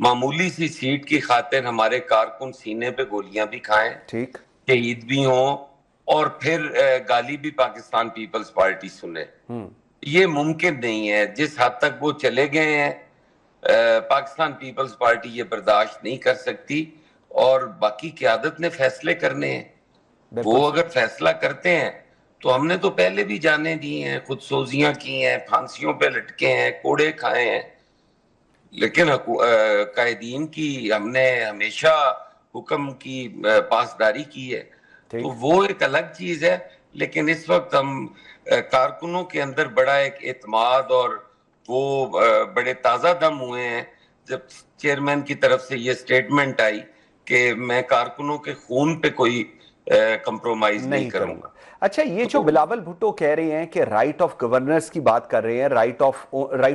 معمولی سی سیٹ کی خاطر ہمارے کارکن سینے پہ گولیاں بھی کھائیں, ٹھیک, شہید بھی ہوں, اور پھر گالی بھی پاکستان پیپلز پارٹی سنے. یہ ممکن نہیں ہے. جس حد تک وہ چلے گئے ہیں پاکستان پیپلز پارٹی یہ برداشت نہیں کر سکتی, اور باقی قیادت نے فیصلے کرنے ہیں. وہ اگر فیصلہ کرتے ہیں تو ہم نے تو پہلے بھی جانے دی ہیں, خود سوزیاں کی ہیں, پھانسیوں پہ لٹکے ہیں, کوڑے کھائے ہیں, لیکن قائدین کی ہم نے ہمیشہ حکم کی پاسداری کی ہے. تو وہ ایک الگ چیز ہے. لیکن اس وقت ہم کارکنوں کے اندر بڑا ایک اعتماد اور وہ بڑے تازہ دم ہوئے ہیں جب چیئرمین کی طرف سے یہ سٹیٹمنٹ آئی کہ میں کارکنوں کے خون پہ کوئی کمپرومائز نہیں کروں گا. اچھا, یہ جو بلاول بھٹو کہہ رہے ہیں کہ رائٹ آف گورننس کی بات کر رہے ہیں, رائٹ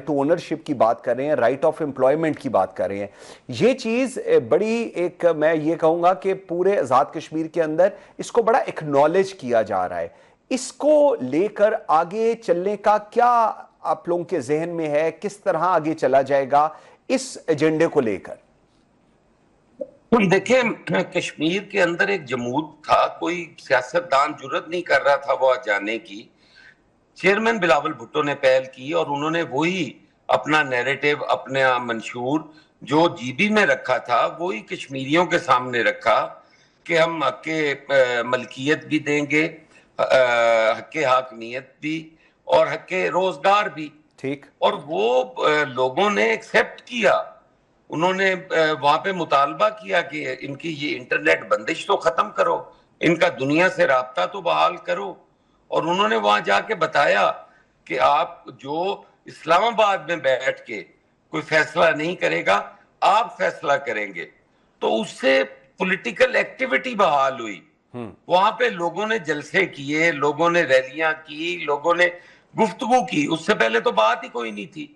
ٹو اونرشپ کی بات کر رہے ہیں, رائٹ آف امپلائمنٹ کی بات کر رہے ہیں, یہ چیز بڑی ایک, میں یہ کہوں گا کہ پورے آزاد کشمیر کے اندر اس کو بڑا ایکنالج کیا جا رہا ہے. اس کو لے کر آگے چلنے کا کیا آپ لوگوں کے ذہن میں ہے, کس طرح آگے چلا جائے گا اس ایجنڈے کو لے کر؟ دیکھیں, کشمیر کے اندر ایک جمود تھا, کوئی سیاستدان جرت نہیں کر رہا تھا وہ جانے کی. چیئرمین بلاول بھٹو نے پہل کی اور انہوں نے وہی اپنا نیریٹو, اپنا منشور جو جی بی میں رکھا تھا وہی کشمیریوں کے سامنے رکھا کہ ہم حق ملکیت بھی دیں گے, حق حاکمیت بھی, اور حق روزگار بھی. ٹھیک, اور وہ لوگوں نے ایکسیپٹ کیا. انہوں نے وہاں پہ مطالبہ کیا کہ ان کی یہ انٹرنیٹ بندش تو ختم کرو, ان کا دنیا سے رابطہ تو بحال کرو. اور انہوں نے وہاں جا کے بتایا کہ آپ جو اسلام آباد میں بیٹھ کے کوئی فیصلہ نہیں کرے گا, آپ فیصلہ کریں گے. تو اس سے پولیٹیکل ایکٹیویٹی بحال ہوئی. وہاں پہ لوگوں نے جلسے کیے, لوگوں نے ریلیاں کی, لوگوں نے گفتگو کی. اس سے پہلے تو بات ہی کوئی نہیں تھی.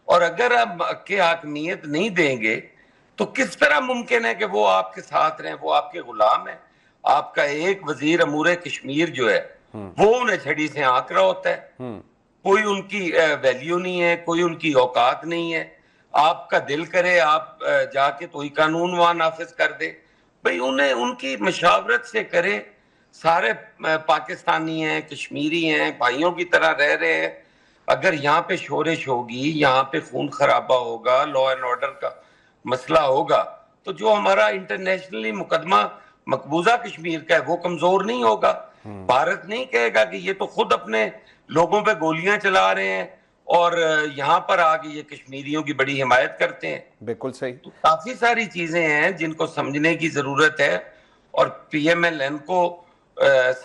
اور اگر آپ کے حاکمیت نہیں دیں گے تو کس طرح ممکن ہے کہ وہ آپ کے ساتھ رہیں, وہ آپ کے غلام ہیں. آپ کا ایک وزیر امور کشمیر جو ہے وہ انہیں چھڑی سے آنک رہا ہوتا ہے, کوئی ان کی ویلیو نہیں ہے, کوئی ان کی اوقات نہیں ہے. آپ کا دل کرے آپ جا کے کوئی قانون وہاں نافذ کر دے, بھئی انہیں ان کی مشاورت سے کرے. سارے پاکستانی ہیں, کشمیری ہیں, بھائیوں کی طرح رہ رہے ہیں. اگر یہاں پہ شورش ہوگی, یہاں پہ خون خرابہ ہوگا, لا اینڈ آرڈر کا مسئلہ ہوگا, تو جو ہمارا انٹرنیشنلی مقدمہ مقبوضہ کشمیر کا ہے وہ کمزور نہیں ہوگا. بھارت نہیں کہے گا کہ یہ تو خود اپنے لوگوں پہ گولیاں چلا رہے ہیں اور یہاں پر آگے یہ کشمیریوں کی بڑی حمایت کرتے ہیں. بالکل صحیح. تو کافی ساری چیزیں ہیں جن کو سمجھنے کی ضرورت ہے, اور پی ایم ایل این کو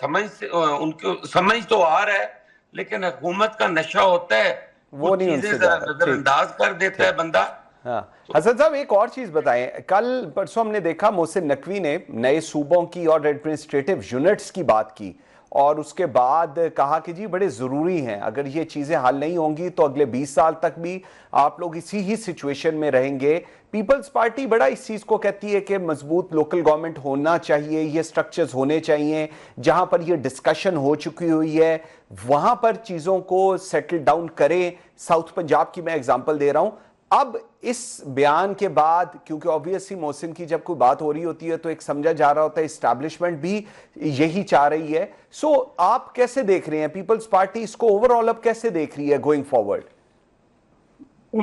سمجھ تو آ رہا ہے, لیکن حکومت کا نشہ ہوتا ہے, وہ نہیں ان سے زیادہ نظر انداز کر دیتا ہے بندہ. ہاں حسن صاحب, ایک اور چیز بتائیں, کل پرسوں ہم نے دیکھا محسن نقوی نے نئے صوبوں کی اور ایڈمنسٹریٹو یونٹس کی بات کی, اور اس کے بعد کہا کہ جی بڑے ضروری ہیں, اگر یہ چیزیں حل نہیں ہوں گی تو اگلے 20 سال تک بھی آپ لوگ اسی ہی سچویشن میں رہیں گے. پیپلز پارٹی بڑا اس چیز کو کہتی ہے کہ مضبوط لوکل گورنمنٹ ہونا چاہیے, یہ سٹرکچرز ہونے چاہیے, جہاں پر یہ ڈسکشن ہو چکی ہوئی ہے وہاں پر چیزوں کو سیٹل ڈاؤن کریں. ساؤتھ پنجاب کی میں اگزامپل دے رہا ہوں. اب اس بیان کے بعد, کیونکہ آبویسلی محسن کی جب کوئی بات ہو رہی ہوتی ہے تو ایک سمجھا جا رہا ہوتا ہے اسٹیبلشمنٹ بھی یہی چاہ رہی ہے, سو آپ کیسے دیکھ رہے ہیں پیپلز پارٹی اس کو اوورآل اب کیسے دیکھ رہی ہے گوئنگ فارورڈ؟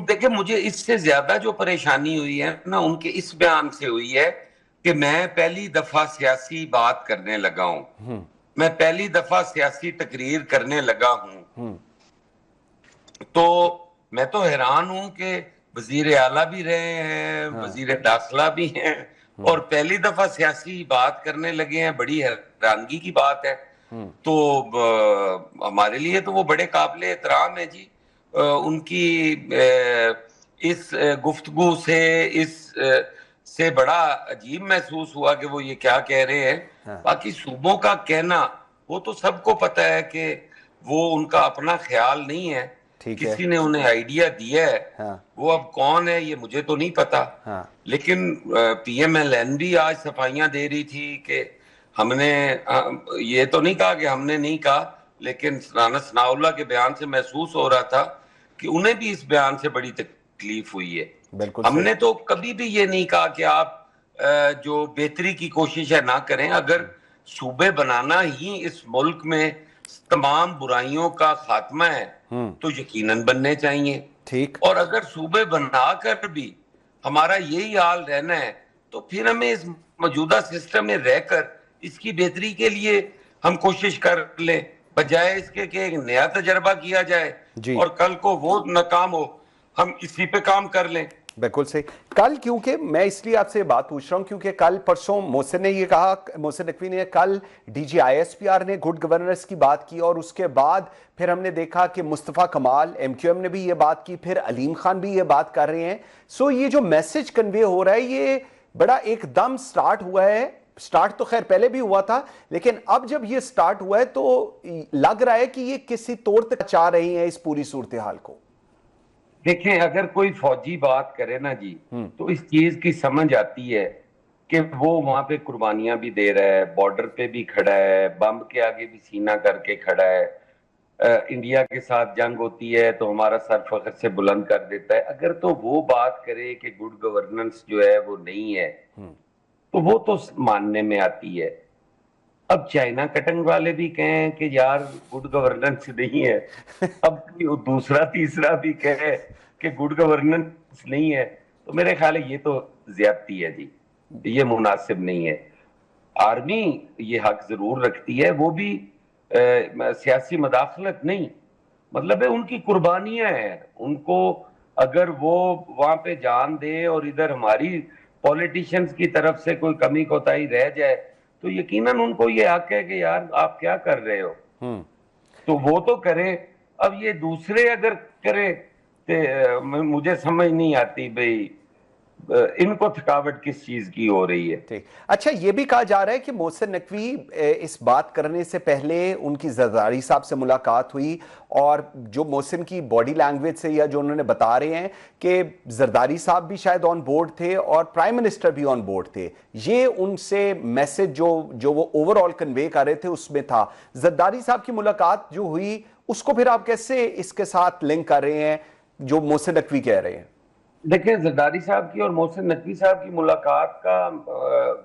دیکھیں, مجھے اس سے زیادہ جو پریشانی ہوئی ہے نا ان کے اس بیان سے ہوئی ہے کہ میں پہلی دفعہ سیاسی بات کرنے لگا ہوں, میں پہلی دفعہ سیاسی تقریر کرنے لگا ہوں. تو میں تو حیران ہوں کہ وزیر اعلیٰ بھی رہے ہیں, وزیر داخلہ بھی ہیں, اور پہلی دفعہ سیاسی بات کرنے لگے ہیں. بڑی حیرانگی کی بات ہے. تو ہمارے لیے تو وہ بڑے قابل احترام ہیں جی. ان کی اس گفتگو سے اس سے بڑا عجیب محسوس ہوا کہ وہ یہ کیا کہہ رہے ہیں. باقی صوبوں کا کہنا وہ تو سب کو پتہ ہے کہ وہ ان کا اپنا خیال نہیں ہے, کسی نے انہیں آئیڈیا دیا ہے. وہ اب کون ہے یہ مجھے تو نہیں پتا, لیکن پی ایم ایل این بھی آج صفائیاں دے رہی تھی کہ ہم نے یہ تو نہیں کہا کہ ہم نے نہیں کہا, لیکن رانا ثناء اللہ کے بیان سے محسوس ہو رہا تھا کہ انہیں بھی اس بیان سے بڑی تکلیف ہوئی ہے. بالکل ہم صحیح. نے تو کبھی بھی یہ نہیں کہا کہ آپ جو بہتری کی کوشش ہے نہ کریں. اگر صوبے بنانا ہی اس ملک میں تمام برائیوں کا خاتمہ ہے تو یقیناً بننے چاہیے. ٹھیک. اور اگر صوبے بنا کر بھی ہمارا یہی حال رہنا ہے تو پھر ہمیں اس موجودہ سسٹم میں رہ کر اس کی بہتری کے لیے ہم کوشش کر لیں، بجائے اس کے کہ ایک نیا تجربہ کیا جائے جی اور کل کو وہ ناکام ہو ہم اسی پہ کام کر لیں. بالکل صحیح. کل کیونکہ میں اس لیے آپ سے بات پوچھ رہا ہوں کیونکہ کل پرسوں محسن نے یہ کہا، محسن نقوی نے کل D G I S P R نے گڈ گورننس کی بات کی، اور اس کے بعد پھر ہم نے دیکھا کہ مصطفیٰ کمال ایم کیو ایم نے بھی یہ بات کی، پھر علیم خان بھی یہ بات کر رہے ہیں. سو یہ جو میسج کنوے ہو رہا ہے یہ بڑا ایک دم سٹارٹ ہوا ہے. سٹارٹ تو خیر پہلے بھی ہوا تھا لیکن اب جب یہ سٹارٹ ہوا ہے تو لگ رہا ہے کہ یہ کسی طور تک چاہ رہی ہیں اس پوری صورتحال کو. دیکھیں اگر کوئی فوجی بات کرے نا جی تو اس چیز کی سمجھ آتی ہے کہ وہ وہاں پہ قربانیاں بھی دے رہا ہے، بارڈر پہ بھی کھڑا ہے، بمب کے آگے بھی سینہ کر کے کھڑا ہے، انڈیا کے ساتھ جنگ ہوتی ہے تو ہمارا سر فخر سے بلند کر دیتا ہے. اگر تو وہ بات کرے کہ گڈ گورننس جو ہے وہ نہیں ہے تو وہ تو ماننے میں آتی ہے. اب چائنا کٹنگ والے بھی کہیں کہ یار گڈ گورننس نہیں ہے، اب دوسرا تیسرا بھی کہے کہ گڈ گورننس نہیں ہے، تو میرے خیال ہے یہ تو زیادتی ہے جی، یہ مناسب نہیں ہے. آرمی یہ حق ضرور رکھتی ہے، وہ بھی سیاسی مداخلت نہیں، مطلب ہے ان کی قربانیاں ہیں، ان کو اگر وہ وہاں پہ جان دے اور ادھر ہماری پولیٹیشنز کی طرف سے کوئی کمی کوتاہی رہ جائے تو یقیناً ان کو یہ حق ہے کہ یار آپ کیا کر رہے ہو، تو وہ تو کرے. اب یہ دوسرے اگر کرے تو مجھے سمجھ نہیں آتی بھئی ان کو تھکاوٹ کس چیز کی ہو رہی ہے. ٹھیک. اچھا یہ بھی کہا جا رہا ہے کہ محسن نقوی اس بات کرنے سے پہلے ان کی زرداری صاحب سے ملاقات ہوئی، اور جو محسن کی باڈی لینگویج سے یا جو انہوں نے بتا رہے ہیں کہ زرداری صاحب بھی شاید آن بورڈ تھے اور پرائم منسٹر بھی آن بورڈ تھے، یہ ان سے میسج جو وہ اوور آل کنوے کر رہے تھے اس میں تھا. زرداری صاحب کی ملاقات جو ہوئی اس کو پھر آپ کیسے اس کے ساتھ لنک کر رہے ہیں جو محسن نقوی کہہ رہے ہیں؟ دیکھیں زرداری صاحب کی اور محسن نقوی صاحب کی ملاقات کا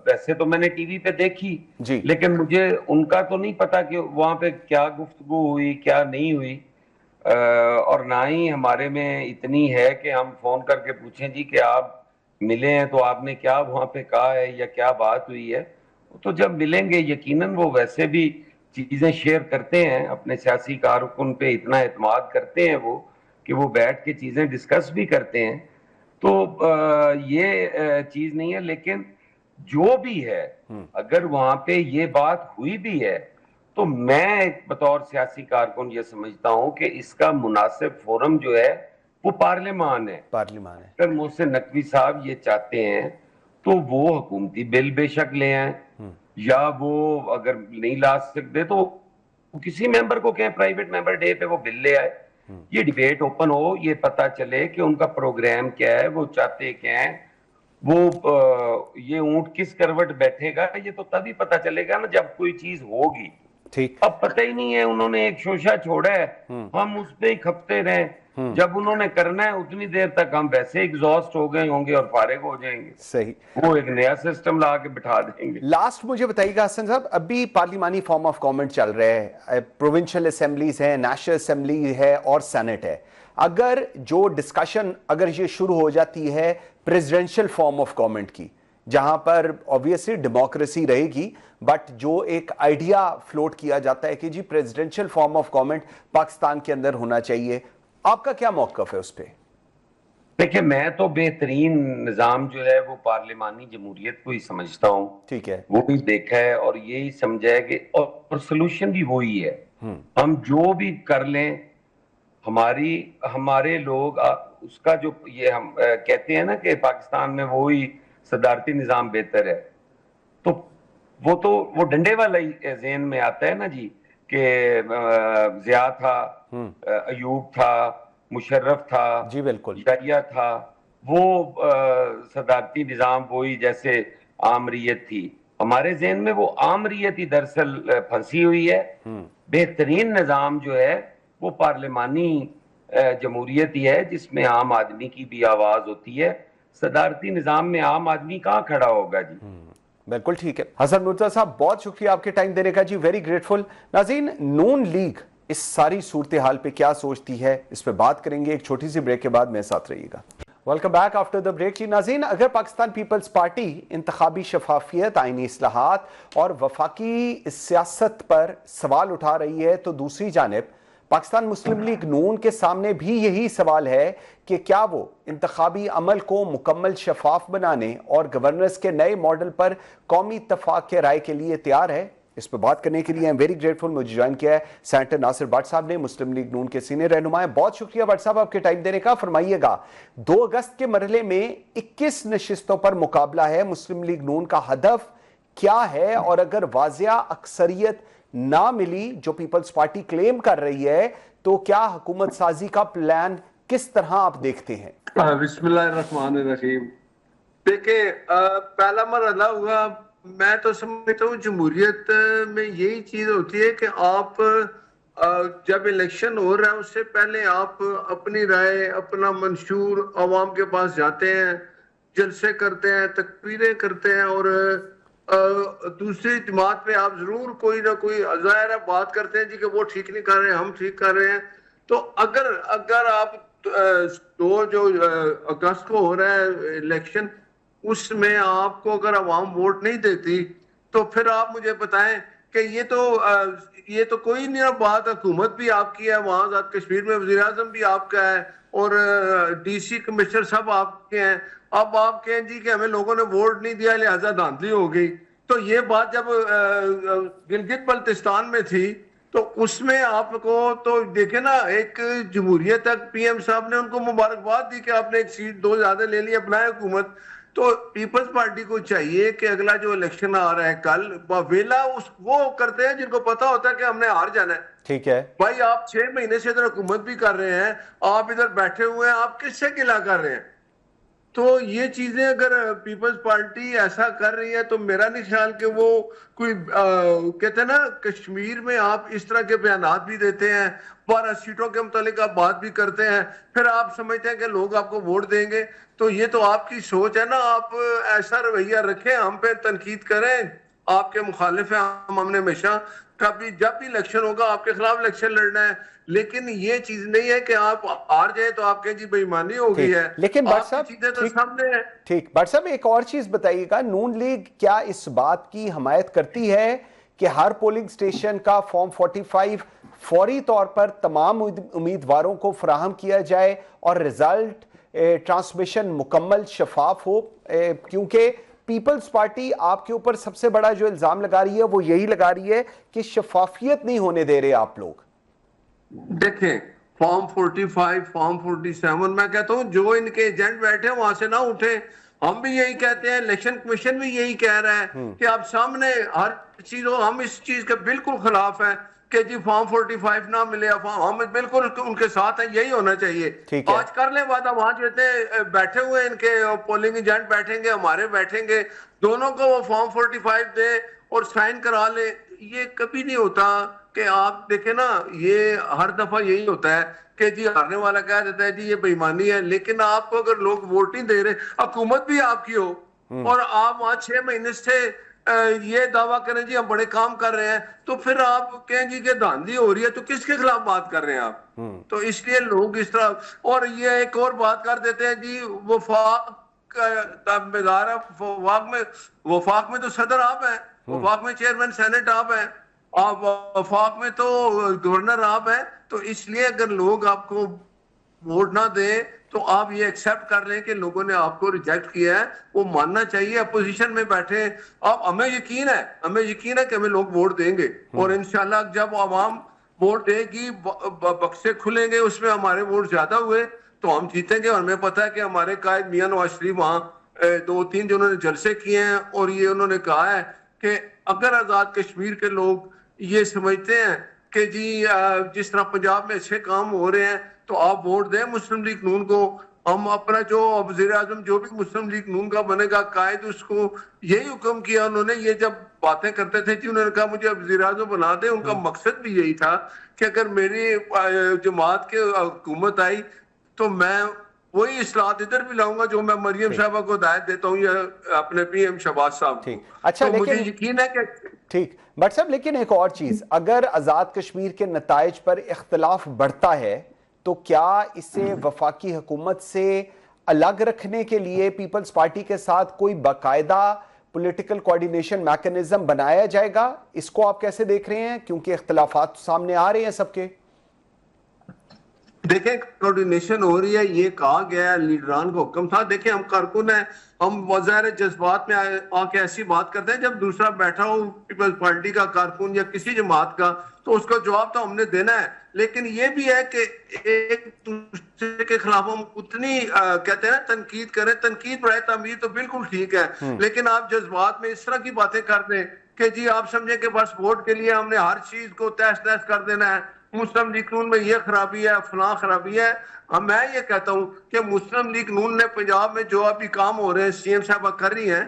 ویسے تو میں نے ٹی وی پہ دیکھی جی لیکن مجھے ان کا تو نہیں پتا کہ وہاں پہ کیا گفتگو ہوئی کیا نہیں ہوئی، اور نہ ہی ہمارے میں اتنی ہے کہ ہم فون کر کے پوچھیں جی کہ آپ ملے ہیں تو آپ نے کیا وہاں پہ کہا ہے یا کیا بات ہوئی ہے. تو جب ملیں گے یقیناً وہ ویسے بھی چیزیں شیئر کرتے ہیں، اپنے سیاسی کارکن پہ اتنا اعتماد کرتے ہیں وہ کہ وہ بیٹھ کے چیزیں ڈسکس بھی کرتے ہیں، تو یہ چیز نہیں ہے. لیکن جو بھی ہے اگر وہاں پہ یہ بات ہوئی بھی ہے تو میں بطور سیاسی کارکن یہ سمجھتا ہوں کہ اس کا مناسب فورم جو ہے وہ پارلیمان ہے. پارلیمان ہے. اگر محسن نقوی صاحب یہ چاہتے ہیں تو وہ حکومتی بل بے شک لے آئیں، یا وہ اگر نہیں لا سکتے تو کسی ممبر کو کہیں پرائیویٹ ممبر ڈے پہ وہ بل لے آئے، یہ ڈیبیٹ اوپن ہو، یہ پتا چلے کہ ان کا پروگرام کیا ہے، وہ چاہتے کیا ہیں، وہ یہ اونٹ کس کروٹ بیٹھے گا یہ تو تبھی پتا چلے گا نا جب کوئی چیز ہوگی. ٹھیک. اب پتہ ہی نہیں ہے، انہوں نے ایک شوشہ چھوڑا ہے، ہم اس پہ ہی کھپتے رہیں، جب انہوں نے کرنا ہے اتنی دیر تک ہم ویسے ایگزاسٹ ہو گئے ہوں گے اور فارغ ہو جائیں گے، صحیح. وہ ایک نیا سسٹم لا کے بٹھا دیں گے. لاسٹ مجھے بتائیے گا حسن صاحب، ابھی پارلیمانی فارم آف گورنمنٹ چل رہے ہیں، پروونشل اسمبلیز ہیں، نیشنل اسمبلی ہے اور سینٹ ہے. اگر جو ڈسکشن اگر یہ شروع ہو جاتی ہے پریزیڈنشل فارم آف گورنمنٹ کی، جہاں پر obviously ڈیموکریسی رہے گی بٹ جو ایک آئیڈیا فلوٹ کیا جاتا ہے کہ جی presidential form of government Pakistan کے اندر ہونا چاہیے، آپ کا کیا موقف ہے اس پہ؟ دیکھیں میں تو بہترین نظام جو ہے وہ پارلیمانی جمہوریت کو ہی سمجھتا ہوں. ٹھیک ہے. وہ بھی دیکھا ہے اور یہی سمجھا ہے کہ اور سلوشن بھی وہی ہے. ہم جو بھی کر لیں ہمارے لوگ اس کا جو یہ ہم کہتے ہیں نا کہ پاکستان میں وہی صدارتی نظام بہتر ہے، تو وہ ڈنڈے والا ہی ذہن میں آتا ہے نا جی کہ ضیاء تھا، ایوب تھا، مشرف تھا، جی بالکل یحییٰ تھا، وہ صدارتی نظام وہی جیسے آمریت تھی. ہمارے ذہن میں وہ آمریت ہی دراصل پھنسی ہوئی ہے. بہترین نظام جو ہے وہ پارلیمانی جمہوریت ہی ہے جس میں عام آدمی کی بھی آواز ہوتی ہے. صدارتی نظام میں عام آدمی کہاں کھڑا ہوگا جی؟ بالکل ٹھیک ہے. حسن مرتضیٰ صاحب بہت شکریہ آپ کے ٹائم دینے کا جی, ویری گریٹفل. ناظرین, نون لیگ اس ساری صورتحال پہ کیا سوچتی ہے, اس پہ بات کریں گے ایک چھوٹی سی بریک کے بعد. میں ساتھ رہیے گا. Welcome back after the break. جی ناظرین, اگر پاکستان پیپلز پارٹی انتخابی شفافیت, آئینی اصلاحات اور وفاقی سیاست پر سوال اٹھا رہی ہے, تو دوسری جانب پاکستان مسلم لیگ نون کے سامنے بھی یہی سوال ہے کہ کیا وہ انتخابی عمل کو مکمل شفاف بنانے اور گورننس کے نئے ماڈل پر قومی اتفاق کے رائے کے لیے تیار ہے. اس پہ بات کرنے کے لیے I'm very grateful, مجھے جوائن کیا ہے سینیٹر ناصر بٹ صاحب نے, مسلم لیگ نون کے سینئر رہنما ہیں. بہت شکریہ بٹ صاحب آپ کے ٹائم دینے کا. فرمائیے گا, 2 اگست کے مرحلے میں 21 نشستوں پر مقابلہ ہے, مسلم لیگ نون کا ہدف کیا ہے, اور اگر واضح اکثریت نہ ملی جو پیپلز پارٹی کلیم کر رہی ہے, تو کیا حکومت سازی کا پلان کس طرح آپ دیکھتے ہیں؟ بسم اللہ الرحمن الرحیم. دیکھیں, پہلا مرحلہ ہوا, میں تو سمجھتا ہوں جمہوریت میں یہی چیز ہوتی ہے کہ آپ جب الیکشن ہو رہا ہے اس سے پہلے آپ اپنی رائے, اپنا منشور عوام کے پاس جاتے ہیں, جلسے کرتے ہیں, تقریریں کرتے ہیں, اور دوسری جماعت پہ آپ ضرور کوئی نہ کوئی ظاہر بات کرتے ہیں جی کہ وہ ٹھیک نہیں کر رہے ہیں, ہم ٹھیک کر رہے ہیں. تو اگر آپ 2 اگست کو ہو رہا ہے الیکشن, اس میں آپ کو اگر عوام ووٹ نہیں دیتی تو پھر آپ مجھے بتائیں کہ یہ تو کوئی نہیں بات. حکومت بھی آپ کی ہے, وہاں آزاد کشمیر میں وزیر اعظم بھی آپ کا ہے, اور ڈی سی کمشنر سب آپ کے ہیں. اب آپ کہیں جی کہ ہمیں لوگوں نے ووٹ نہیں دیا لہذا دھاندلی ہو گئی. تو یہ بات جب گلگت بلتستان میں تھی تو اس میں آپ کو تو دیکھیں نا, ایک جمہوریت تک پی ایم صاحب نے ان کو مبارکباد دی کہ آپ نے ایک سیٹ 2 زیادہ لے لی, اپنا حکومت. تو پیپلز پارٹی کو چاہیے کہ اگلا جو الیکشن آ رہا ہے کل, ویلا وہ کرتے ہیں جن کو پتا ہوتا ہے کہ ہم نے ہار جانا ہے. ٹھیک ہے بھائی, آپ 6 مہینے سے ادھر حکومت بھی کر رہے ہیں, آپ ادھر بیٹھے ہوئے ہیں, آپ کس سے گلہ کر رہے ہیں؟ تو یہ چیزیں اگر پیپلز پارٹی ایسا کر رہی ہے تو میرا نہیں خیال کہ وہ کوئی کہتے ہیں نا, کشمیر میں آپ اس طرح کے بیانات بھی دیتے ہیں, 12 سیٹوں کے متعلق آپ بات بھی کرتے ہیں, پھر آپ سمجھتے ہیں کہ لوگ آپ کو ووٹ دیں گے. تو یہ تو آپ کی سوچ ہے نا, آپ ایسا رویہ رکھیں, ہم پہ تنقید کریں, آپ کے مخالف ہیں, ہم نے ہمیشہ کبھی جب بھی الیکشن ہوگا آپ کے خلاف الیکشن لڑنا ہے. لیکن یہ چیز نہیں ہے کہ آپ ہار جائیں تو آپ کہیں جی بے ایمانی ہو گئی ہے. لیکن بٹ آپ کی چیزیں تو سامنے ہیں. ٹھیک, بٹ صاحب ایک اور چیز بتائیے گا, نون لیگ کیا اس بات کی حمایت کرتی ہے کہ ہر پولنگ سٹیشن کا فارم 45 فوری طور پر تمام امیدواروں کو فراہم کیا جائے اور رزلٹ ٹرانسمیشن مکمل شفاف ہو؟ کیونکہ پیپلز پارٹی آپ کے اوپر سب سے بڑا جو الزام لگا رہی ہے وہ یہی لگا رہی ہے کہ شفافیت نہیں ہونے دے رہے آپ لوگ. دیکھیں, فارم 45 فارم 47, میں کہتا ہوں جو ان کے ایجنٹ بیٹھے وہاں سے نہ اٹھیں. ہم بھی یہی کہتے ہیں, الیکشن کمیشن بھی یہی کہہ رہا ہے کہ آپ سامنے ہر چیز ہو. ہم اس چیز کے بالکل خلاف ہیں کہ جی فارم 45 نہ ملے, ہم بالکل ان کے ساتھ ہیں, یہی ہونا چاہیے. آج کر لیں وعدہ, وہاں جو اتنے بیٹھے ہوئے ان کے پولنگ ایجنٹ بیٹھیں گے, ہمارے بیٹھیں گے, دونوں کو وہ فارم 45 دیں اور سائن کرا لیں. یہ کبھی نہیں ہوتا کہ آپ دیکھیں نا, یہ ہر دفعہ یہی ہوتا ہے کہ جی ہارنے والا کہہ دیتا ہے جی یہ بے ایمانی ہے. لیکن آپ کو اگر لوگ ووٹ نہیں دے رہے, حکومت بھی آپ کی ہو, اور آپ وہاں 6 مہینے سے یہ دعویٰ کریں جی ہم بڑے کام کر رہے ہیں, تو پھر آپ کہیں جی کہ دھاندلی ہو رہی ہے, تو کس کے خلاف بات کر رہے ہیں آپ؟ تو اس لیے لوگ اس طرح, اور یہ ایک اور بات کر دیتے ہیں جی وفاق دار ہے, وفاق میں تو صدر آپ ہیں, وفاق میں چیئرمین سینٹ آپ ہیں, آپ وفاق میں تو گورنر آپ ہیں. تو اس لیے اگر لوگ آپ کو ووٹ نہ دیں تو آپ یہ ایکسپٹ کر لیں کہ لوگوں نے آپ کو ریجیکٹ کیا ہے, وہ ماننا چاہیے. اپوزیشن میں بیٹھے, اب ہمیں یقین ہے کہ ہمیں لوگ ووٹ دیں گے, اور انشاءاللہ جب عوام ووٹ دے گی, بکسے کھلیں گے, اس میں ہمارے ووٹ زیادہ ہوئے تو ہم جیتیں گے. اور ہمیں پتہ ہے کہ ہمارے قائد میاں نواز شریف وہاں 2-3 جو انہوں نے جلسے کیے ہیں, اور یہ انہوں نے کہا ہے کہ اگر آزاد کشمیر کے لوگ یہ سمجھتے ہیں کہ جی جس طرح پنجاب میں اچھے کام ہو رہے ہیں تو آپ ووٹ دیں مسلم لیگ نون کو, ہم اپنا جو وزیر اعظم جو بھی مسلم لیگ نون کا بنے گا قائد، اس کو یہی حکم کیا انہوں نے. یہ جب باتیں کرتے تھے جی انہوں نے کہا مجھے وزیر اعظم بنا دیں. ان کا مقصد بھی یہی تھا کہ اگر میری جماعت کے حکومت آئی تو میں وہی اصلاحات ادھر بھی لاؤں گا جو میں مریم صاحبہ کو ہدایت دیتا ہوں یا اپنے پی ایم شہباز صاحب کو. اچھا تو مجھے لیکن یقین ہے کہ ٹھیک بٹ صاحب، لیکن ایک اور چیز، اگر آزاد کشمیر کے نتائج پر اختلاف بڑھتا ہے تو کیا اسے وفاقی حکومت سے الگ رکھنے کے لیے پیپلز پارٹی کے ساتھ کوئی باقاعدہ پولیٹیکل کوارڈینیشن میکنزم بنایا جائے گا؟ اس کو آپ کیسے دیکھ رہے ہیں؟ کیونکہ اختلافات سامنے آ رہے ہیں سب کے. دیکھیں کوارڈینیشن ہو رہی ہے، یہ کہا گیا ہے، لیڈران کو حکم تھا. دیکھیں ہم کارکن ہیں، ہم ظاہر جذبات میں آ کے ایسی بات کرتے ہیں. جب دوسرا بیٹھا ہو پیپلز پارٹی کا کارکن یا کسی جماعت کا تو اس کا جواب تو ہم نے دینا ہے. لیکن یہ بھی ہے کہ ایک دوسرے کے خلاف ہم اتنی کہتے ہیں نا تنقید کریں، تنقید برائے تعمیر تو بالکل ٹھیک ہے، لیکن آپ جذبات میں اس طرح کی باتیں کر دیں کہ جی آپ سمجھیں کہ بس ووٹ کے لیے ہم نے ہر چیز کو تہس نہس کر دینا ہے. مسلم لیگ نون میں یہ خرابی ہے، فلاں خرابی ہے. میں یہ کہتا ہوں کہ مسلم لیگ نون نے پنجاب میں جو ابھی کام ہو رہے ہیں سی ایم صاحبہ کر رہی ہیں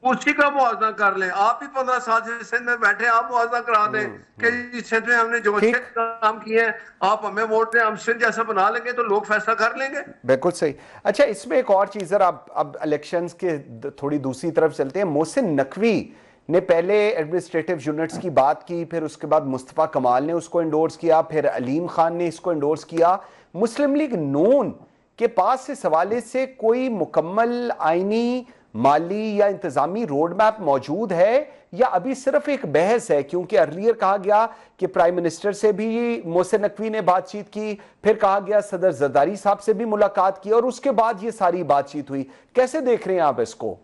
اسی کا موازنہ کر لیں. آپ بھی 15 سال سے سندھ میں بیٹھے، آپ موازنہ کرا دیں کہ سندھ میں ہم نے جو اچھے کام کیے ہیں آپ ہمیں ووٹ دیں، ہم سندھ جیسا بنا لیں گے تو لوگ فیصلہ کر لیں گے. بالکل صحیح. اچھا اس میں ایک اور چیز، ذرا اب الیکشنز کے تھوڑی دوسری طرف چلتے ہیں. محسن نقوی نے پہلے ایڈمنسٹریٹو یونٹس کی بات کی، پھر اس کے بعد مصطفیٰ کمال نے اس کو انڈورس کیا، پھر علیم خان نے اس کو انڈورس کیا. مسلم لیگ نون کے پاس اس حوالے سے کوئی مکمل آئینی، مالی یا انتظامی روڈ میپ موجود ہے یا ابھی صرف ایک بحث ہے؟ کیونکہ ارلیئر کہا گیا کہ پرائم منسٹر سے بھی محسن نقوی نے بات چیت کی، پھر کہا گیا صدر زرداری صاحب سے بھی ملاقات کی، اور اس کے بعد یہ ساری بات چیت ہوئی. کیسے دیکھ رہے ہیں آپ اس کو؟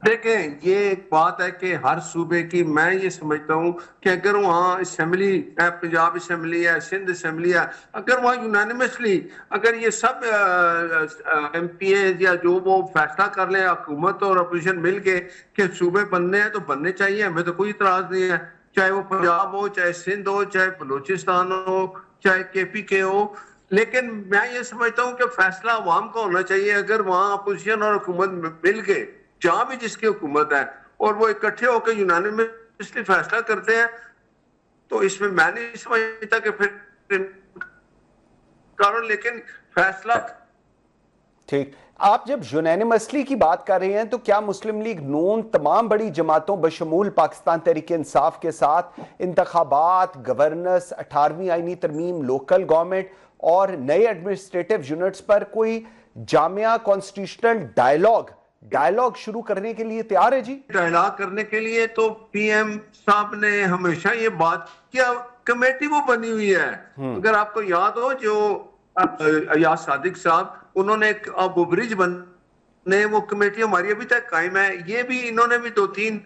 دیکھیں یہ ایک بات ہے کہ ہر صوبے کی، میں یہ سمجھتا ہوں کہ اگر وہاں اسمبلی ہے، پنجاب اسمبلی ہے، سندھ اسمبلی ہے، اگر وہاں یونانیمسلی اگر یہ سب ایم پی اے یا جو وہ فیصلہ کر لیں حکومت اور اپوزیشن مل کے کہ صوبے بننے ہیں تو بننے چاہیے، ہمیں تو کوئی اعتراض نہیں ہے. چاہے وہ پنجاب ہو، چاہے سندھ ہو، چاہے بلوچستان ہو، چاہے کے پی کے ہو. لیکن میں یہ سمجھتا ہوں کہ فیصلہ عوام کا ہونا چاہیے. اگر وہاں اپوزیشن اور حکومت مل کے جہاں بھی جس کی حکومت ہے اور وہ اکٹھے ہو کے یونانیمسلی فیصلہ کرتے ہیں تو اس میں نہیں سمجھتا کہ پھر کارن، لیکن فیصلہ ٹھیک. آپ جب یونانیمسلی کی بات کر رہے ہیں تو کیا مسلم لیگ نون تمام بڑی جماعتوں بشمول پاکستان تحریک انصاف کے ساتھ انتخابات، گورننس، 18ویں آئینی ترمیم، لوکل گورنمنٹ اور نئے ایڈمنسٹریٹو یونٹس پر کوئی جامعہ کانسٹیٹیوشنل ڈائیلاگ شروع کرنے کے لیے تیار ہے؟ جی ڈائیلاگ کرنے کے لیے تو پی ایم صاحب نے ہمیشہ یہ بات کیا، کمیٹی وہ بنی ہوئی ہے. اگر آپ کو یاد ہو جو ایاز صادق صاحب انہوں نے ایک ابو برج بننے، وہ کمیٹی ہماری ابھی تک قائم ہے. یہ بھی انہوں نے بھی 2-3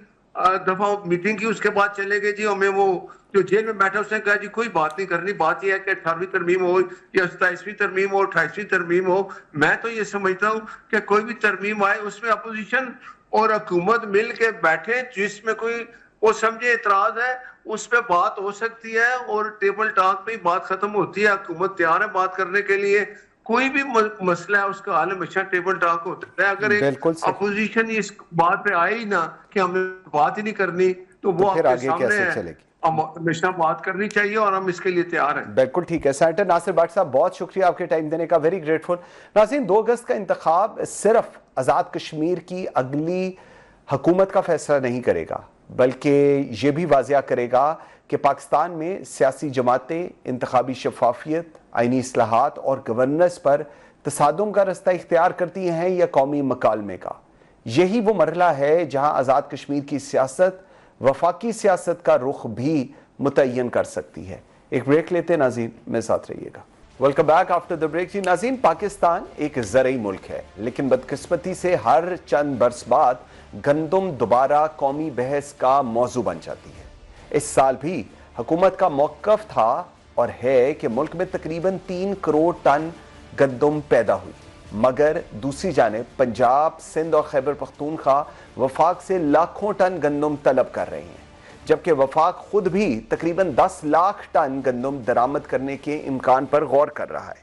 دفعہ میٹنگ کی، اس کے بعد چلے گئے جی ہمیں وہ جو جیل میں بیٹھا اس نے کہا جی کوئی بات نہیں کرنی، بات یہ ہے کہ 18ویں ترمیم ہو یا 27ویں ترمیم ہو، 28ویں ترمیم ہو. میں تو یہ سمجھتا ہوں کہ کوئی بھی ترمیم آئے اس میں اپوزیشن اور حکومت مل کے بیٹھے، جس میں کوئی وہ سمجھے اعتراض ہے اس پہ بات ہو سکتی ہے اور ٹیبل ٹاک پہ ہی بات ختم ہوتی ہے. حکومت تیار ہے بات کرنے کے لیے، کوئی بھی مسئلہ ہے اس کا حل ہمیشہ ٹیبل ٹاک ہوتا ہے. اگر ایک اپوزیشن اس بات پہ آئے ہی نہ کہ ہمیں بات ہی نہیں کرنی تو وہ آپ کے سامنے ہے، ہمیشہ بات کرنی چاہیے اور ہم اس کے لیے تیار ہیں. بالکل ٹھیک ہے. سینیٹر ناصر بٹ صاحب بہت شکریہ آپ کے ٹائم دینے کا، ویری گریٹفل. ناظرین 2 اگست کا انتخاب صرف آزاد کشمیر کی اگلی حکومت کا فیصلہ نہیں کرے گا، بلکہ یہ بھی واضح کرے گا کہ پاکستان میں سیاسی جماعتیں انتخابی شفافیت، آئینی اصلاحات اور گورننس پر تصادم کا رستہ اختیار کرتی ہیں یا قومی مکالمے کا. یہی وہ مرحلہ ہے جہاں آزاد کشمیر کی سیاست وفاقی سیاست کا رخ بھی متعین کر سکتی ہے. ایک بریک لیتے ہیں ناظرین، میرے ساتھ رہیے گا. Welcome back after the break. جی ناظرین، پاکستان ایک زرعی ملک ہے، لیکن بدقسمتی سے ہر چند برس بعد گندم دوبارہ قومی بحث کا موضوع بن جاتی ہے. اس سال بھی حکومت کا موقف تھا اور ہے کہ ملک میں تقریباً 3 کروڑ ٹن گندم پیدا ہوئی، مگر دوسری جانب پنجاب، سندھ اور خیبر پختونخوا وفاق سے لاکھوں ٹن گندم طلب کر رہے ہیں، جبکہ وفاق خود بھی تقریباً 10 لاکھ ٹن گندم درآمد کرنے کے امکان پر غور کر رہا ہے.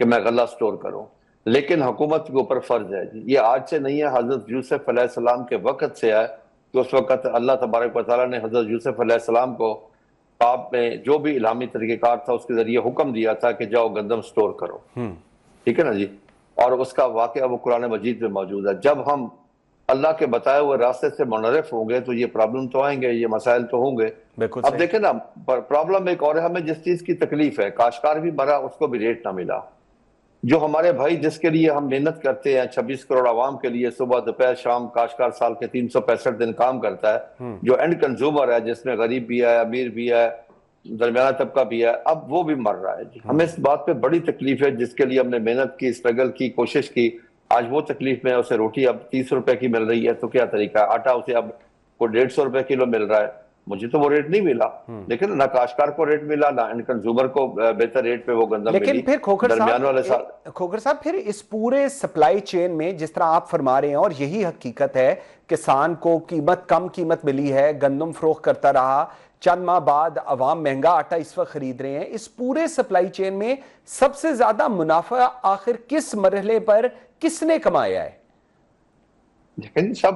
کہ میں غلہ سٹور کروں، لیکن حکومت کے اوپر فرض ہے جی، یہ آج سے نہیں ہے، حضرت یوسف علیہ السلام کے وقت سے ہے کہ اس وقت اللہ تبارک و تعالیٰ نے حضرت یوسف علیہ السلام کو آپ میں جو بھی الہامی طریقہ کار تھا اس کے ذریعے حکم دیا تھا کہ جاؤ گندم سٹور کرو، ٹھیک ہے نا جی، اور اس کا واقعہ وہ قرآن مجید میں موجود ہے۔ جب ہم اللہ کے بتائے ہوئے راستے سے منحرف ہوں گے تو یہ پرابلم تو آئیں گے، یہ مسائل تو ہوں گے۔ اب دیکھیں نا پرابلم ایک اور ہے، ہمیں جس چیز کی تکلیف ہے، کاشتکار بھی مرا، اس کو بھی ریٹ نہ ملا۔ جو ہمارے بھائی جس کے لیے ہم محنت کرتے ہیں 26 کروڑ عوام کے لیے، صبح دوپہر شام کاشتکار سال کے 365 دن کام کرتا ہے، جو اینڈ کنزیومر ہے جس میں غریب بھی ہے، امیر بھی ہے، درمیانہ طبقہ بھی ہے، اب وہ بھی مر رہا ہے جی۔ ہمیں اس بات پہ بڑی تکلیف ہے، جس کے لیے ہم نے محنت کی، اسٹرگل کی، کوشش کی، آج وہ تکلیف میں اسے روٹی اب 30 روپے کی مل رہی ہے تو کیا طریقہ ہے، آٹا اسے اب کوئی 150 روپے کلو مل رہا ہے، مجھے تو وہ ریٹ نہیں ملا، لیکن نہ کاشتکار کو ریٹ ملا، نہ اینڈ کنزیومر کو بہتر ریٹ پہ وہ گندم ملی۔ لیکن پھر کھوکھر صاحب پھر اس پورے سپلائی چین میں جس طرح آپ فرما رہے ہیں، اور یہی حقیقت ہے، کسان کو کم قیمت ملی ہے، گندم فروخت کرتا رہا، چند ماہ بعد عوام مہنگا آٹا اس وقت خرید رہے ہیں، اس پورے سپلائی چین میں سب سے زیادہ منافع آخر کس مرحلے پر کس نے کمایا ہے؟ لیکن سب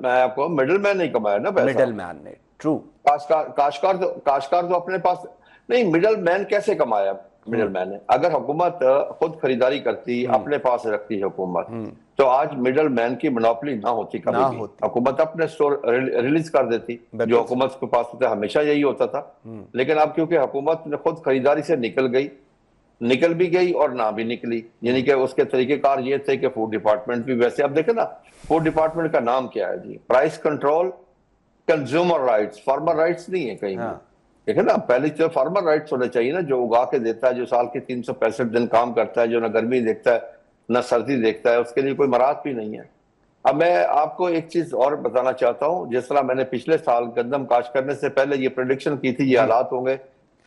میں آپ کو مڈل مین نہیں کمایا نا پیسہ، مڈل مین نے، ٹرو، کاشتکار تو اپنے پاس نہیں، مڈل مین کیسے کمایا مڈل مین نے؟ اگر حکومت خود خریداری کرتی، اپنے پاس رکھتی حکومت، تو آج مڈل مین کی منوپلی نہ ہوتی، کبھی بھی حکومت اپنے سٹور ریلیز کر دیتی، جو حکومت کے پاس ہوتا ہے، ہمیشہ یہی ہوتا تھا۔ لیکن اب کیونکہ حکومت نے خود خریداری سے نکل بھی گئی اور نہ بھی نکلی، یعنی کہ اس کے طریقہ کار یہ تھے کہ فوڈ ڈپارٹمنٹ بھی ویسے، اب دیکھیں نا فوڈ ڈپارٹمنٹ کا نام کیا ہے جی، price control consumer rights, farmer rights نہیں ہے کہیں بھی۔ دیکھیں نا پہلی چیز فارمر رائٹس ہونے چاہیے نا، جو اگا کے دیتا ہے، جو سال کے 365 دن کام کرتا ہے، جو نہ گرمی دیکھتا ہے نہ سردی دیکھتا ہے، اس کے لیے کوئی مراحت بھی نہیں ہے۔ اب میں آپ کو ایک چیز اور بتانا چاہتا ہوں، جس طرح میں نے پچھلے سال گندم کاشت کرنے سے پہلے یہ پریڈکشن کی تھی یہ حالات ہوں گے،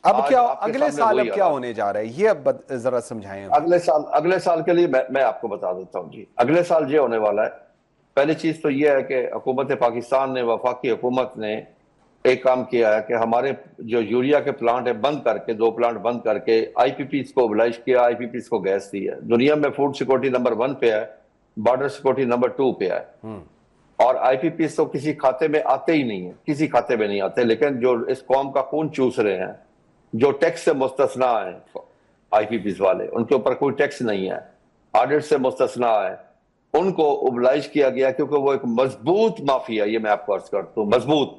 اب کیا اگلے سال اب کیا ہونے جا رہا ہے، یہ اب ذرا سمجھائیں۔ اگلے سال کے لیے میں آپ کو بتا دیتا ہوں جی، اگلے سال یہ ہونے والا ہے۔ پہلی چیز تو یہ ہے کہ حکومت پاکستان نے، وفاقی حکومت نے ایک کام کیا ہے کہ ہمارے جو یوریا کے پلانٹ ہے بند کر کے، 2 پلانٹ بند کر کے آئی پی پیز کو ابلائش کیا، آئی پی پیز کو گیس دی ہے۔ دنیا میں فوڈ سیکورٹی نمبر 1 پہ ہے، بارڈر سیکورٹی نمبر 2 پہ ہے، اور آئی پی پیز تو کسی کھاتے میں آتے ہی نہیں ہیں، کسی کھاتے میں نہیں آتے، لیکن جو اس قوم کا خون چوس رہے ہیں، جو ٹیکس سے مستثنا ہیں آئی پی پیز والے، ان کے اوپر کوئی ٹیکس نہیں ہے، آڈٹ سے مستثنا ہے، ان کو ابلائش کیا گیا کیونکہ وہ ایک مضبوط مافیا، یہ میں آپ کو عرض کرتا ہوں، مضبوط،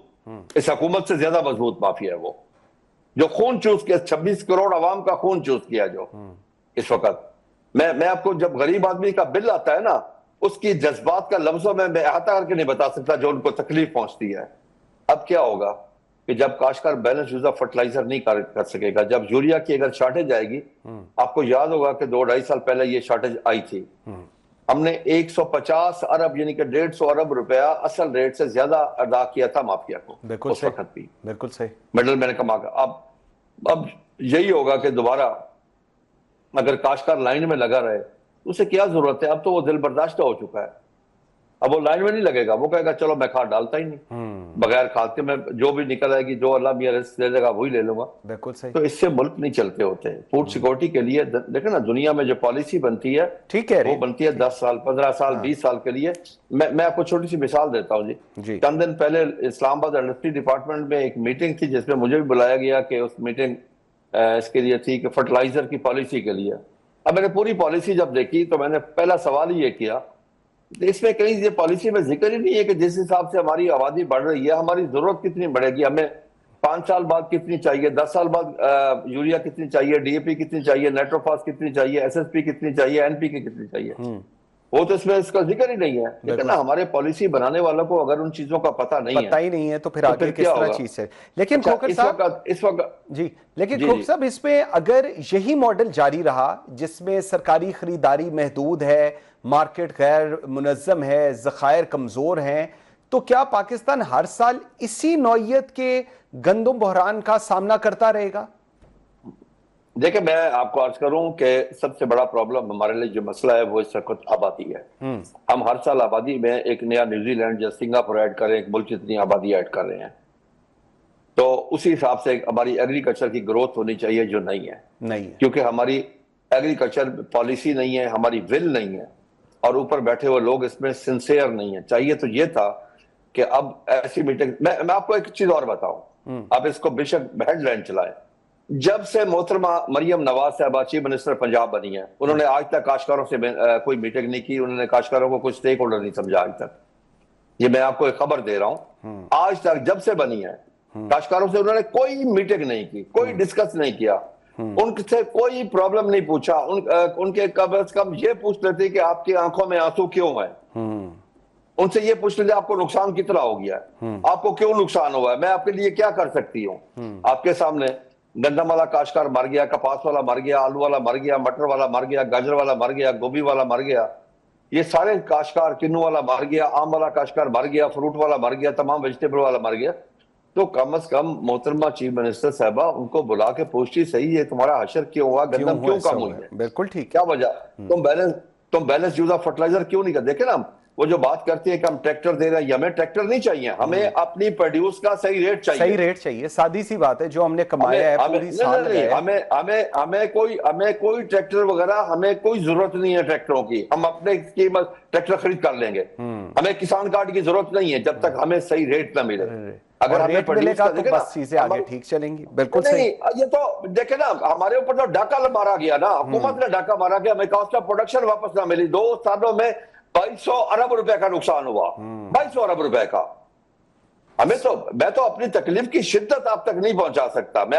اس حکومت سے زیادہ مضبوط مافیا ہے وہ، جو خون چوس کیا، 26 کروڑ عوام کا خون چوس کیا جو اس وقت۔ میں آپ کو جب غریب آدمی کا بل آتا ہے نا، اس کی جذبات کا لفظوں میں احاطہ کر کے نہیں بتا سکتا جو ان کو تکلیف پہنچتی ہے۔ اب کیا ہوگا کہ جب کاشتکار بیلنس یوز آف فرٹیلائزر نہیں کر سکے گا، جب یوریا کی اگر شارٹیج آئے گی، آپ کو یاد ہوگا کہ 2-2.5 سال پہلے یہ شارٹیج آئی تھی، ہم نے 150 ارب یعنی کہ 150 ارب روپیہ اصل ریٹ سے زیادہ ادا کیا تھا مافیا کو اس وقت بھی، بالکل صحیح، مڈل مین کما کر۔ اب یہی ہوگا کہ دوبارہ اگر کاشتکار لائن میں لگا رہے، اسے کیا ضرورت ہے، اب تو وہ دل برداشتہ ہو چکا ہے، اب وہ لائن میں نہیں لگے گا، وہ کہے گا چلو میں کھاد ڈالتا ہی نہیں، بغیر کھاد کے میں جو بھی نکل آئے گی، جو اللہ میاں رزق دے دے گا وہی لے لوں گا۔ بالکل صحیح، تو اس سے ملک نہیں چلتے ہوتے۔ فوڈ سیکورٹی کے لیے دیکھیں نا دنیا میں جو پالیسی بنتی ہے، ٹھیک ہے، وہ بنتی ہے 10 سال 15 سال 20 سال کے لیے۔ میں آپ کو چھوٹی سی مثال دیتا ہوں جی، چند دن پہلے اسلام آباد انڈسٹری ڈپارٹمنٹ میں ایک میٹنگ تھی جس میں مجھے بھی بلایا گیا کہ اس میٹنگ اس کے لیے تھی کہ فرٹیلائزر کی پالیسی کے لیے۔ اب میں نے پوری پالیسی جب دیکھی تو میں نے پہلا سوال یہ کیا، اس میں کہیں یہ پالیسی میں ذکر ہی نہیں ہے کہ جس حساب سے ہماری آبادی بڑھ رہی ہے، ہماری ضرورت کتنی بڑھے گی، ہمیں 5 سال بعد کتنی چاہیے، 10 سال بعد یوریا کتنی چاہیے، ڈی اے پی کتنی چاہیے، نائٹروفاس کتنی چاہیے، ایس ایس پی کتنی چاہیے، این پی کی کتنی چاہیے، وہ تو اس میں اس کا ذکر ہی نہیں ہے۔ لیکن ہمارے پالیسی بنانے والوں کو اگر ان چیزوں کا پتہ نہیں ہے تو پھر آگے کس طرح چیز ہے۔ لیکن کھوکھر صاحب اس وقت جی، لیکن کھوکھر صاحب اس میں اگر یہی ماڈل جاری رہا جس میں سرکاری خریداری محدود ہے، مارکیٹ غیر منظم ہے، ذخائر کمزور ہیں، تو کیا پاکستان ہر سال اسی نوعیت کے گندم بحران کا سامنا کرتا رہے گا؟ دیکھیں میں آپ کو عرض کروں کہ سب سے بڑا پرابلم ہمارے لیے جو مسئلہ ہے وہ اس وقت آبادی ہے۔ ہم ہر سال آبادی میں ایک نیا نیوزی لینڈ یا سنگاپور ایڈ کر رہے ہیں، ایک ملک جتنی آبادی ایڈ کر رہے ہیں، تو اسی حساب سے ہماری ایگریکلچر کی گروتھ ہونی چاہیے جو نہیں ہے، کیونکہ ہماری ایگریکلچر پالیسی نہیں ہے، ہماری ول نہیں ہے، اور اوپر بیٹھے ہوئے لوگ اس میں سنسیئر نہیں ہیں. چاہیے تو یہ تھا کہ اب ایسی میٹنگ، میں آپ کو ایک چیز اور بتاؤں، آپ اس کو بے شک ہیڈ لائن چلائیں. جب سے محترمہ مریم نواز صاحبہ چیف منسٹر پنجاب بنی ہے، انہوں نے آج تک کاشتکاروں سے کوئی میٹنگ نہیں کی، انہوں نے کاشتکاروں کو کوئی سٹیک ہولڈر نہیں سمجھا آج تک. یہ میں آپ کو ایک خبر دے رہا ہوں، آج تک جب سے بنی ہے کاشتکاروں سے انہوں نے کوئی میٹنگ نہیں کی، کوئی ڈسکس نہیں کیا، ان سے کوئی پرابلم نہیں پوچھا. ان کے کم از کم یہ پوچھ لیتے کہ آپ کی آنکھوں میں آنسو کیوں ہیں، ان سے یہ پوچھ لیتے آپ کو نقصان کتنا ہو گیا ہے، آپ کو کیوں نقصان ہوا ہے، میں آپ کے لیے کیا کر سکتی ہوں. آپ کے سامنے گندم والا کاشتکار مر گیا، کپاس والا مر گیا، آلو والا مر گیا، مٹر والا مر گیا، گاجر والا مر گیا، گوبھی والا مر گیا، یہ سارے کاشتکار، کنو والا مر گیا، آم والا کاشتکار مر گیا، فروٹ والا مر گیا، تمام ویجیٹیبل والا مر گیا. تو کم از کم محترمہ چیف منسٹر صاحبہ ان کو بلا کے پوچھتی صحیح ہے تمہارا حشر کیوں ہوا، گندم کیوں کم ہوئی ہے، بالکل ٹھیک، کیا وجہ، تم بیلنس یوز آف فرٹیلائزر کیوں نہیں کر. دیکھیں نا وہ جو بات کرتے ہیں کہ ہم ٹریکٹر دے رہے ہیں، ہمیں ٹریکٹر نہیں چاہیے، ہمیں اپنی پروڈیوس کا صحیح ریٹ چاہیے. صحیح ریٹ چاہیے، سادی سی بات ہے، جو ہم نے کمایا ہے پوری سال لگایا ہے. ہمیں کوئی ٹریکٹر وغیرہ، ہمیں کوئی ضرورت نہیں ہے ٹریکٹروں کی، ہم اپنے قیمت ٹریکٹر خرید کر لیں گے. ہمیں کسان کارڈ کی ضرورت نہیں ہے جب تک ہمیں صحیح ریٹ نہ ملے. اگر ہمیں ریٹ ملے گا تو بس چیزیں آگے ٹھیک چلیں گی. بالکل صحیح. یہ تو دیکھیں نا ہمارے اوپر تو ڈاکہ مارا گیا نا، حکومت نے ڈاکہ مارا گیا، ہمیں کاسٹ آف پروڈکشن واپس نہ ملی. 2 سالوں میں 2200 ارب روپے کا نقصان ہوا، 2200 ارب روپے کا. میں تو اپنی تکلیف کی شدت آپ تک نہیں پہنچا سکتا، میں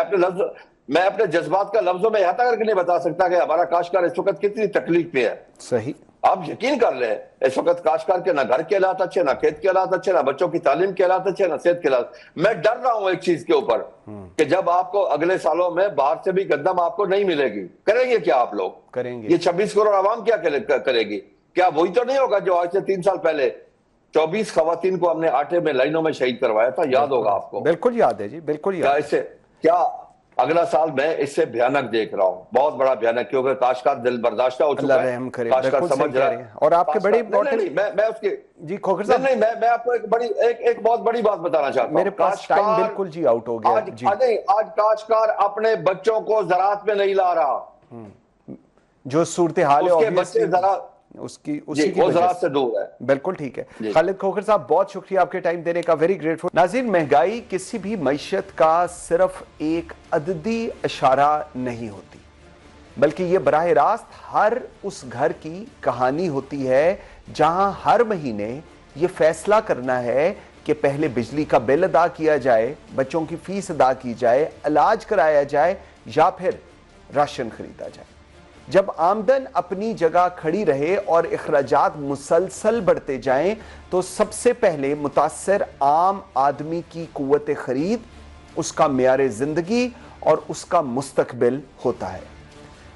اپنے جذبات کا لفظوں میں یہاں تک نہیں بتا سکتا کہ ہمارا کاشتکار اس وقت کتنی تکلیف پہ ہے. صحیح. آپ یقین کر لیں اس وقت کاشتکار کے نہ گھر کے حالات اچھے، نہ کھیت کے حالات اچھے، نہ بچوں کی تعلیم کے حالات اچھے، نہ صحت کے حالات. میں ڈر رہا ہوں ایک چیز کے اوپر کہ جب آپ کو اگلے سالوں میں باہر سے بھی گندم آپ کو نہیں ملے گی، کریں گے کیا آپ لوگ؟ کریں گے. یہ 26 کروڑ عوام کیا کرے گی؟ کیا وہی تو نہیں ہوگا جو آج سے 3 سال پہلے 24 خواتین کو ہم نے آٹے میں لائنوں میں شہید کروایا تھا؟ یاد ہوگا آپ کو. بالکل یاد ہے جی، بالکل یاد ہے. کیا اگلا سال میں اس سے بھیانک دیکھ رہا ہوں، بہت بڑا بھیانک، کیونکہ کاشتکار دل برداشتہ ہو چکا ہے. اللہ رحم کرے. بالکل سمجھ رہے ہیں. اور آپ کے بڑی امپورٹنٹ، میں اس کے جی کھوکھر صاحب، نہیں میں آپ کو ایک بہت بڑی بات بتانا چاہتا ہوں. میرے پاس ٹائم بالکل جی آؤٹ ہو گیا. آج کاشتکار اپنے بچوں کو زراعت میں نہیں لا رہا. جو صورتحال ہے اس کے بچے اسی کی وجہ سے دور ہے. بالکل ٹھیک ہے. خالد کھوکھر صاحب بہت شکریہ آپ کے ٹائم دینے کا، ویری گریٹفل. ناظرین، مہنگائی کسی بھی معیشت کا صرف ایک عددی اشارہ نہیں ہوتی، بلکہ یہ براہ راست ہر اس گھر کی کہانی ہوتی ہے جہاں ہر مہینے یہ فیصلہ کرنا ہے کہ پہلے بجلی کا بل ادا کیا جائے، بچوں کی فیس ادا کی جائے، علاج کرایا جائے یا پھر راشن خریدا جائے. جب آمدن اپنی جگہ کھڑی رہے اور اخراجات مسلسل بڑھتے جائیں تو سب سے پہلے متاثر عام آدمی کی قوت خرید، اس کا معیار زندگی اور اس کا مستقبل ہوتا ہے.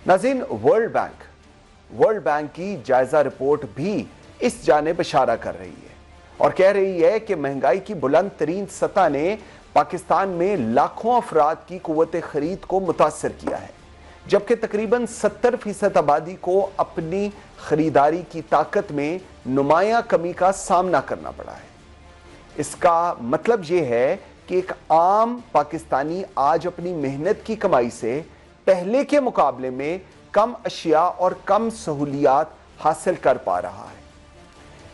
ناظرین، ورلڈ بینک کی جائزہ رپورٹ بھی اس جانب اشارہ کر رہی ہے اور کہہ رہی ہے کہ مہنگائی کی بلند ترین سطح نے پاکستان میں لاکھوں افراد کی قوت خرید کو متاثر کیا ہے، جبکہ تقریباً 70% آبادی کو اپنی خریداری کی طاقت میں نمایاں کمی کا سامنا کرنا پڑا ہے. اس کا مطلب یہ ہے کہ ایک عام پاکستانی آج اپنی محنت کی کمائی سے پہلے کے مقابلے میں کم اشیاء اور کم سہولیات حاصل کر پا رہا ہے.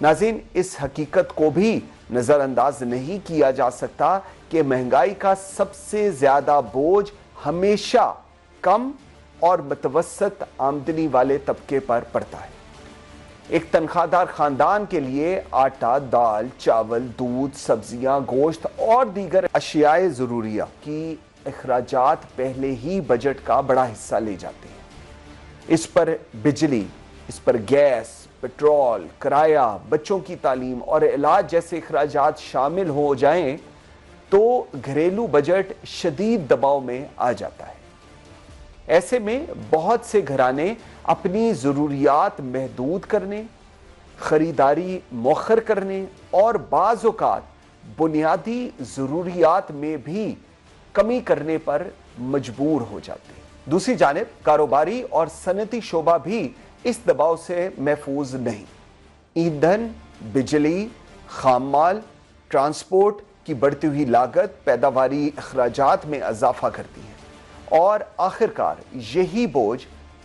ناظرین، اس حقیقت کو بھی نظر انداز نہیں کیا جا سکتا کہ مہنگائی کا سب سے زیادہ بوجھ ہمیشہ کم اور متوسط آمدنی والے طبقے پر پڑتا ہے. ایک تنخواہ دار خاندان کے لیے آٹا، دال، چاول، دودھ، سبزیاں، گوشت اور دیگر اشیاء ضروریہ کی اخراجات پہلے ہی بجٹ کا بڑا حصہ لے جاتے ہیں. اس پر بجلی، اس پر گیس، پیٹرول، کرایہ، بچوں کی تعلیم اور علاج جیسے اخراجات شامل ہو جائیں تو گھریلو بجٹ شدید دباؤ میں آ جاتا ہے. ایسے میں بہت سے گھرانے اپنی ضروریات محدود کرنے، خریداری مؤخر کرنے اور بعض اوقات بنیادی ضروریات میں بھی کمی کرنے پر مجبور ہو جاتے ہیں. دوسری جانب کاروباری اور صنعتی شعبہ بھی اس دباؤ سے محفوظ نہیں. ایندھن، بجلی، خام مال، ٹرانسپورٹ کی بڑھتی ہوئی لاگت پیداواری اخراجات میں اضافہ کرتی ہے اور آخرکار یہی بوجھ